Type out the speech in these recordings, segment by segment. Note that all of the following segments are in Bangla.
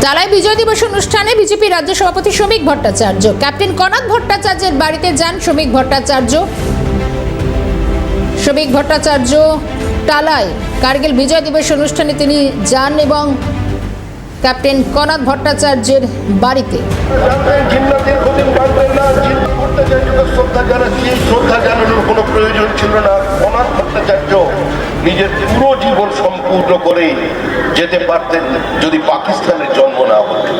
টালায় বিজয় দিবস অনুষ্ঠানে বিজেপি রাজ্য সভাপতি শ্রমিক ভট্টাচার্য ক্যাপ্টেন কনাদ ভট্টাচার্যের বাড়িতে যান শ্রমিক ভট্টাচার্য টালায় কার্গিল বিজয় দিবস অনুষ্ঠানে তিনি যান এবং ক্যাপ্টেন কনাদ ভট্টাচার্যের বাড়িতে শ্রদ্ধা জানানোর কোনো প্রয়োজন ছিল না। কনাদ ভট্টাচার্য নিজের পুরো জীবন সম্পূর্ণ করে যেতে পারতেন যদি পাকিস্তানের জন্ম না হতো।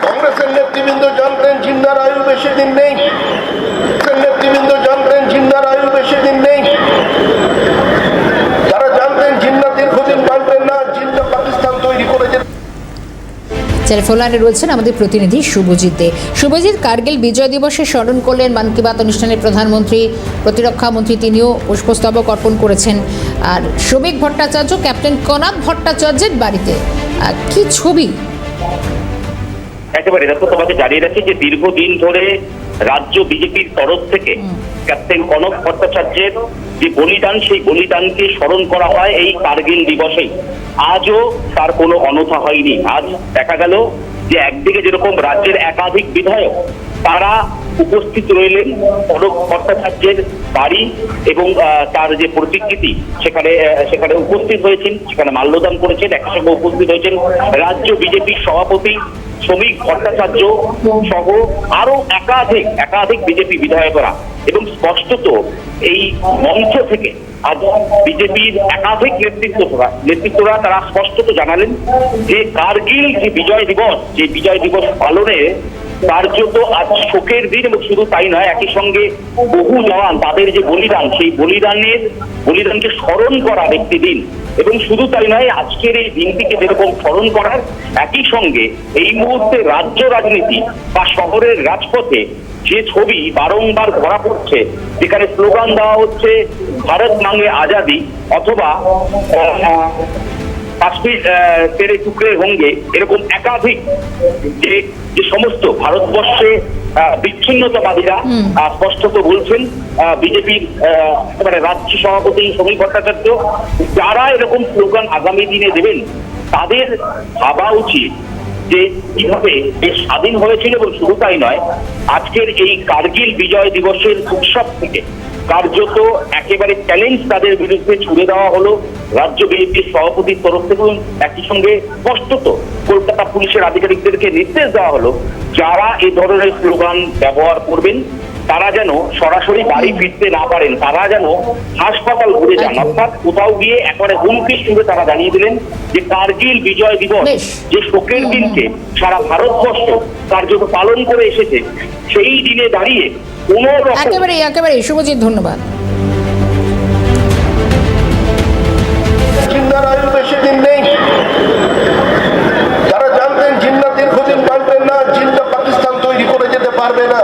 কংগ্রেসের নেতৃবৃন্দ জানতেন জিন্নার আয়ু বেশি দিন নেই। নেতৃবৃন্দ জানতেন জিন্নার আয়ু বেশি দিন নেই। যারা জানতেন জিন্না দীর্ঘদিন বাঁচবেন না, জিন্না পাকিস্তান তৈরি করেছে। টেলিফোনে রয়েছেন আমাদের প্রতিনিধি শুভজিৎ দে। শুভজিৎ, কার্গিল বিজয় দিবসে স্মরণ করলেন মন কি বাত অনুষ্ঠানে প্রধানমন্ত্রী, প্রতিরক্ষা মন্ত্রী তিনিও পুষ্পস্তবক অর্পণ করেছেন। আর শ্রমিক ভট্টাচার্য ক্যাপ্টেন কনাদ ভট্টাচার্যের বাড়িতে কি ছবি? একেবারে দেখো, তোমাকে জানিয়ে রাখি যে দীর্ঘদিন ধরে রাজ্য বিজেপির তরফ থেকে ক্যাপ্টেন কনক ভট্টাচার্যের যে বলিদান, সেই বলিদানকে স্মরণ করা হয় এই কার্গিল দিবসেই। আজও তার কোনো অনথা হয়নি। আজ দেখা গেল যে একদিকে যেরকম রাজ্যের একাধিক বিধায়ক তারা উপস্থিত রইলেন কনক ভট্টাচার্যের বাড়ি এবং তার যে প্রতিকৃতি সেখানে উপস্থিত হয়েছেন, সেখানে মাল্যদান করেছেন। একই সঙ্গে উপস্থিত হয়েছেন রাজ্য বিজেপির সভাপতি শ্রমিক ভট্টাচার্য সহ আরো একাধিক বিজেপি বিধায়করা। এবং স্পষ্টত এই মঞ্চ থেকে আজ বিজেপির একাধিক নেতৃত্বরা তারা স্পষ্টত জানালেন যে কার্গিল যে বিজয় দিবস পালনে কার্যত আজ শোকের দিন। এবং শুধু তাই নয়, একই সঙ্গে বহু জওয়ান তাদের যে বলিদান, সেই বলিদানকে স্মরণ করার একটি দিন। এবং শুধু তাই নয়, আজকের এই দিনটিকে যেরকম স্মরণ করার, একই সঙ্গে এই মুহূর্তে রাজ্য রাজনীতি বা শহরের রাজপথে যে ছবি বারংবার ধরা পড়ছে, যেখানে স্লোগান দেওয়া হচ্ছে ভারত মাঙ্গে আজাদি অথবা কাশ্মীর তেরে টুকরে হোঙ্গে, এরকম একাধিক যে সমস্ত ভারতবর্ষে বিচ্ছিন্নতাবাদীরা স্পষ্টত বলছেন বিজেপির রাজ্য সভাপতি শ্রমিক ভট্টাচার্য, যারা এরকম স্লোগান আগামী দিনে দেবেন তাদের ভাবা উচিত যে কিভাবে দেশ স্বাধীন হয়েছিল। এবং শুধু তাই নয়, আজকের এই কার্গিল বিজয় দিবসের উৎসব থেকে কার্যত একেবারে চ্যালেঞ্জ তাদের বিরুদ্ধে ছুড়ে দেওয়া হলো রাজ্য বিজেপির সভাপতির তরফ থেকে। একই সঙ্গে স্পষ্টত কলকাতা পুলিশের আধিকারিকদেরকে নির্দেশ দেওয়া হলো যারা এই ধরনের স্লোগান ব্যবহার করবেন তারা যেন সরাসরি বাড়ি ফিরতে না পারেন, তারা যেন হাসপাতাল ঘুরে যান। অর্থাৎ কোথাও গিয়ে একেবারে হুমকি সুরে তারা জানিয়ে দিলেন যে কার্গিল বিজয় দিবস যে শোকের দিনকে সারা ভারতবর্ষ কার্যত পালন করে এসেছে, সেই দিনে দাঁড়িয়ে কোনো রকম একেবারে শুভজিৎ, ধন্যবাদ। জিন্নার আয়ু বেশি দিন নেই। যারা জানতেন জিন্না দীর্ঘদিন বাঁচবেন না, জিন্না পাকিস্তান তৈরি করে যেতে পারবে না।